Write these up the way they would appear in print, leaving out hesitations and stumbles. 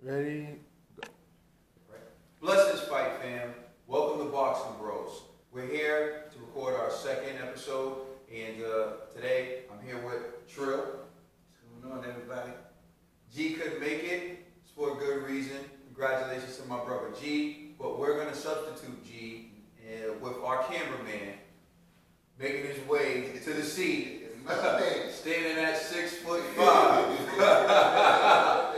Ready? Bless this fight, fam. Welcome to Boxing Bros. We're here to record our second episode, and today I'm here with Trill. What's going on, everybody? G couldn't make it. It's for a good reason. Congratulations to my brother G. But we're going to substitute G with our cameraman making his way to the seat. Standing at 6'5".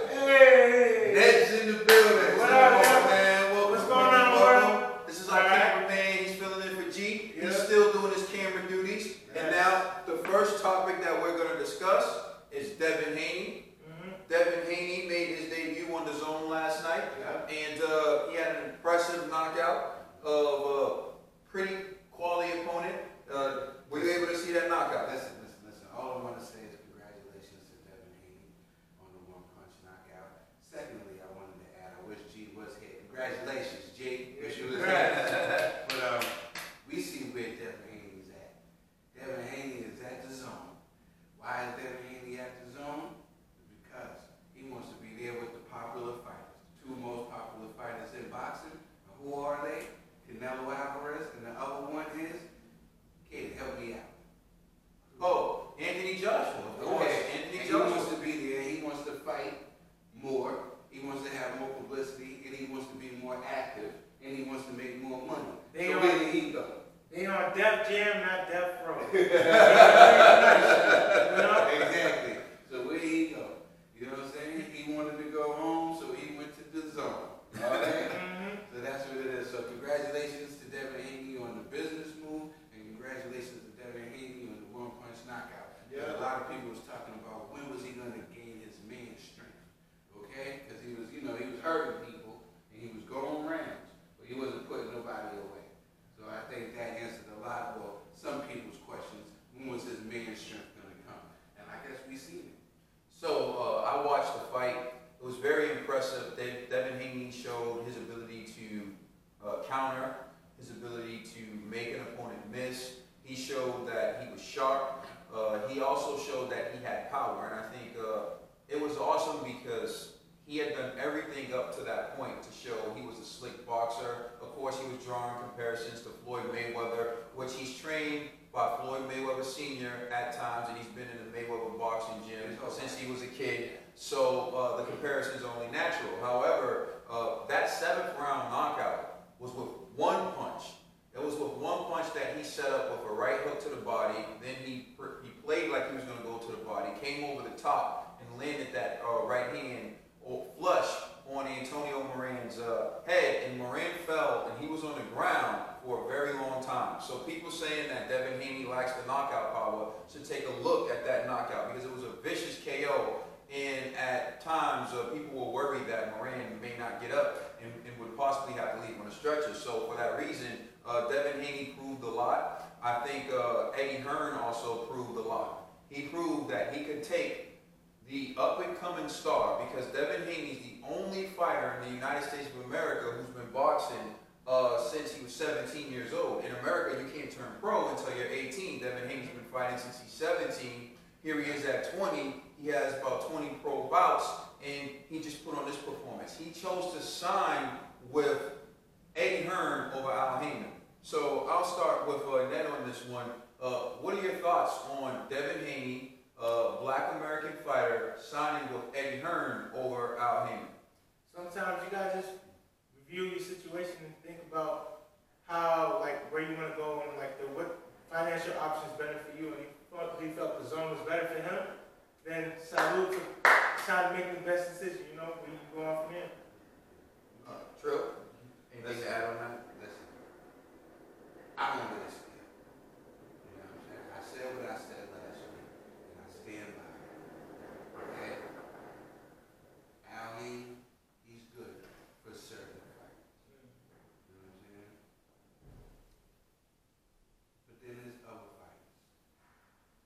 Hey! Ned's in the building. What up, man? What's going on, Moran? This is our cameraman. He's filling in for G. He's still doing his camera duties. Yes. And now, the first topic that we're going to discuss is Devin Haney. Devin Haney made his debut on the Zone last night. And he had an impressive knockout of a pretty quality opponent. Were you able to see that knockout? Listen. All I want to say is congratulations to Devin Haney on the one-punch knockout. Secondly, I wanted to add, I wish G was here. Congratulations, G. Wish you was here. But we see where Devin Haney is at. Devin Haney is at the Zone. Why is Devin Haney at the Zone? Because he wants to be there with the popular fighters. The two most popular fighters in boxing. Who are they? Canelo Alvarez, and the other one is, kid, help me out. Oh, Anthony Joshua. Of course. Anthony Joshua. He wants to be there. He wants to fight more. He wants to have more publicity, and he wants to be more active, and he wants to make more money. So where did he go? They on Def Jam, not Def Row. Exactly. So where he go? You know what I'm saying? He wanted to go home, so he went to the Zone. All right? So that's what it is. So congratulations to Devin Haney on the business move, and congratulations to Devin Haney on the one-punch knockout. Yeah. A lot of people was talking about when was he going to gain his man strength, okay? Because he was, he was hurting people, and he was going rounds, but he wasn't putting nobody away. So I think that answered a lot of some people's questions. When was his man strength going to come? And I guess we seen it. So I watched the fight. It was very impressive. Devin Haney showed his ability to counter, his ability to make an opponent miss. He showed that he was sharp. He also showed that he had power, and I think it was awesome because he had done everything up to that point to show he was a slick boxer. Of course, he was drawing comparisons to Floyd Mayweather, which he's trained by Floyd Mayweather Sr. at times, and he's been in the Mayweather boxing gym since he was a kid. So the comparison is only natural. However, that 7th round knockout was with one punch. It was with one punch that he set up with a right hook to the body. Then he played like he was going to go to the body, came over the top, and landed that right hand flush on Antonio Moran's head. And Moran fell, and he was on the ground for a very long time. So people saying that Devin Haney lacks the knockout power should take a look at that knockout because it was a vicious KO. And at times, people were worried that Moran may not get up and would possibly have to leave on a stretcher. So for that reason, Devin Haney proved a lot. I think Eddie Hearn also proved a lot. He proved that he could take the up-and-coming star, because Devin Haney is the only fighter in the United States of America who's been boxing since he was 17 years old. In America, you can't turn pro until you're 18. Devin Haney's been fighting since he's 17. Here he is at 20. He has about 20 pro bouts, and he just put on this performance. He chose to sign with Eddie Hearn over Al Heyman. So I'll start with Ned on this one. What are your thoughts on Devin Haney, Black American fighter, signing with Eddie Hearn over Al Heyman? Sometimes you gotta just review your situation and think about how, where you want to go and what financial options better for you. And he felt the Zone was better for him. Then salute for trying to make the best decision. Where you go on from here. True. Anything to add on that? Listen, I don't really see it. You know what I'm saying? I said what I said last week, and I stand by it. Okay? Al Heyman, he's good for certain fighters. You know what I'm saying? But then there's other fighters.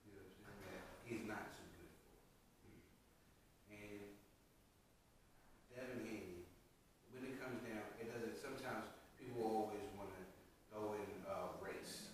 You know what I'm saying? That he's not too good for. And Devin Haney, when it comes down, it doesn't. Sometimes people always want to go and race.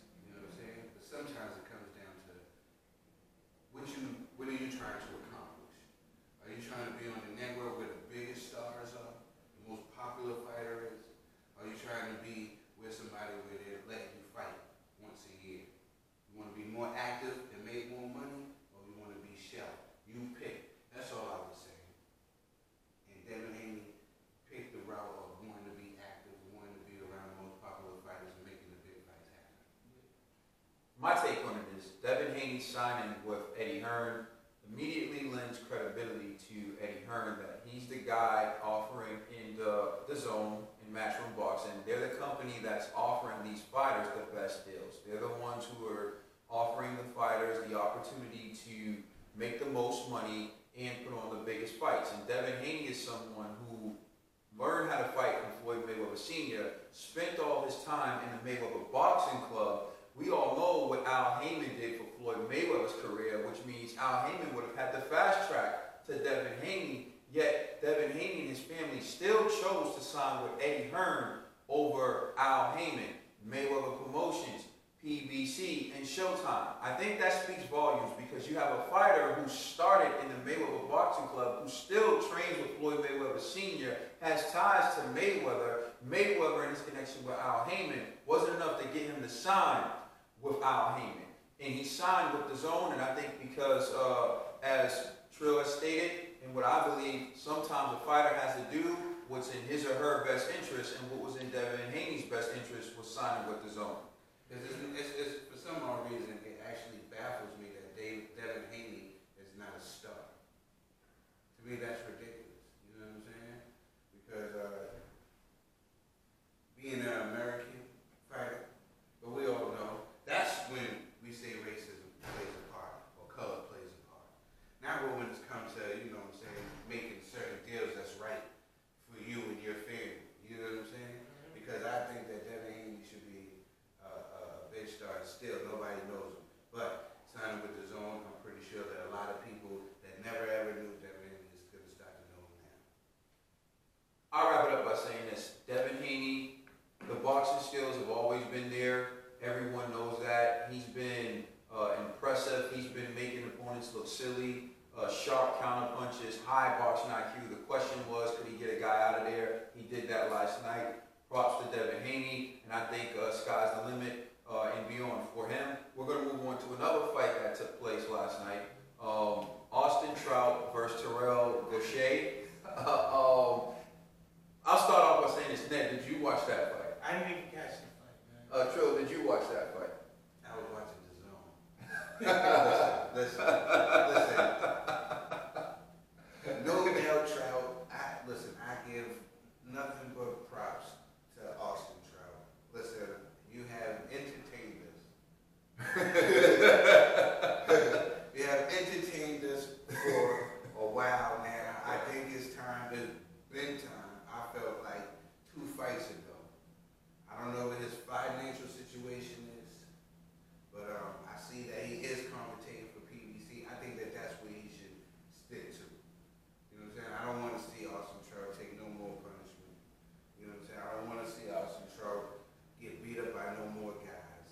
Haney signing with Eddie Hearn immediately lends credibility to Eddie Hearn that he's the guy offering in the zone in Matchroom Boxing. They're the company that's offering these fighters the best deals. They're the ones who are offering the fighters the opportunity to make the most money and put on the biggest fights. And Devin Haney is someone who learned how to fight from Floyd Mayweather Sr., spent all his time in the Mayweather Boxing Club. We all know what Al Heyman did for Floyd Mayweather's career, which means Al Heyman would have had the fast track to Devin Haney, yet Devin Haney and his family still chose to sign with Eddie Hearn over Al Heyman, Mayweather Promotions, PBC, and Showtime. I think that speaks volumes because you have a fighter who started in the Mayweather Boxing Club, who still trains with Floyd Mayweather Sr., has ties to Mayweather. Mayweather and his connection with Al Heyman wasn't enough to get him to sign with Al Heyman. And he signed with the Zone, and I think because, as Trill has stated, and what I believe, sometimes a fighter has to do what's in his or her best interest, and what was in Devin Haney's best interest was signing with the Zone. It's, for some odd reason, it actually baffles me that Devin Haney is not a star. To me, that's ridiculous. You know what I'm saying? Because being an American fighter, but we all know, that's when we say racism plays a part, or color plays a part. Not when it comes to, you know what I'm saying, making certain deals that's right for you and your family. You know what I'm saying? Because I think that Devin Haney should be a big star still. Nobody knows him. But signing with the Zone, I'm pretty sure that a lot of people that never ever knew Devin Haney is going to start to know him now. I'll wrap it up by saying this. Devin Haney, the boxing skills have always been there. Everyone knows that. He's been impressive. He's been making opponents look silly. Sharp counter punches, high boxing IQ. The question was, could he get a guy out of there? He did that last night. Props to Devin Haney, and I think sky's the limit and beyond for him. We're going to move on to another fight that took place last night. Austin Trout versus Terrell Gausha. I'll start off by saying this. Ned, did you watch that fight? I didn't even catch the fight, man. Trill, did you watch that fight? I was watching the Zone. listen. No doubt, Trout. I give nothing but props to Austin Trout. Listen, you have entertained us. You have entertained us for a while now. I think it's time. It's been time. I felt like 2 fights ago. I don't know what his financial situation is, but I see that he is commentating for PBC. I think that that's where he should stick to. You know what I'm saying? I don't want to see Austin Trout take no more punishment. You know what I'm saying? I don't want to see Austin Trout get beat up by no more guys.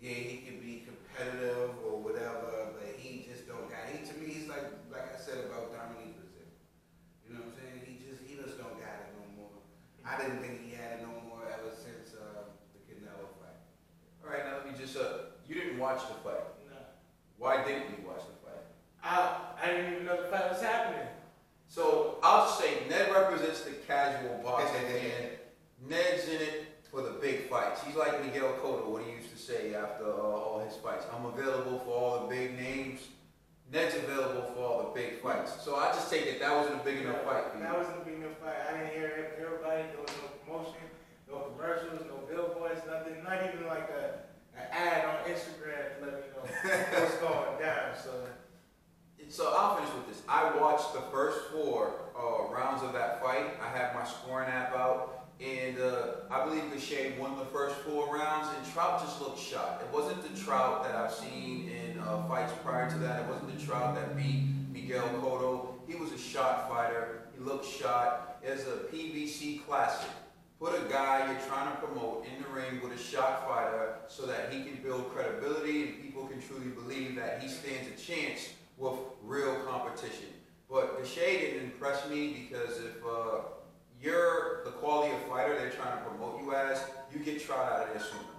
Yeah, he can be competitive or whatever, but he just don't got it. To me, he's like I said about Dominique Brazil. You know what I'm saying? He just don't got it no more. I didn't think he had it no more ever since the Canelo fight. All right, now let me just, you didn't watch the fight. No. Why didn't you watch the fight? I didn't even know the fight was happening. So I'll just say, Ned represents the casual boxing fan. Ned's in it for the big fights. He's like Miguel Cotto, what he used to say after all his fights. I'm available for all the big names. Ned's available for all the big fights. So I just take it that wasn't a big enough fight for you. That wasn't a big enough fight. I didn't hear everybody. There was no promotion, no commercials, no billboards, nothing. Not even like an ad on Instagram to let me know what's going down. So I'll finish with this. I watched the first 4 rounds of that fight. I had my scoring app out, and I believe Gausha won the first 4 rounds, and Trout just looked shot. It wasn't the Trout that I've seen in fights prior to that. It wasn't the Trout that beat Miguel Cotto. He was a shot fighter. He looked shot. It's a PBC classic. Put a guy you're trying to promote in the ring with a shot fighter so that he can build credibility and people can truly believe that he stands a chance with real competition. But Gausha didn't impress me because if you're the quality of fighter they're trying to promote you as, you get Trout out of there soon.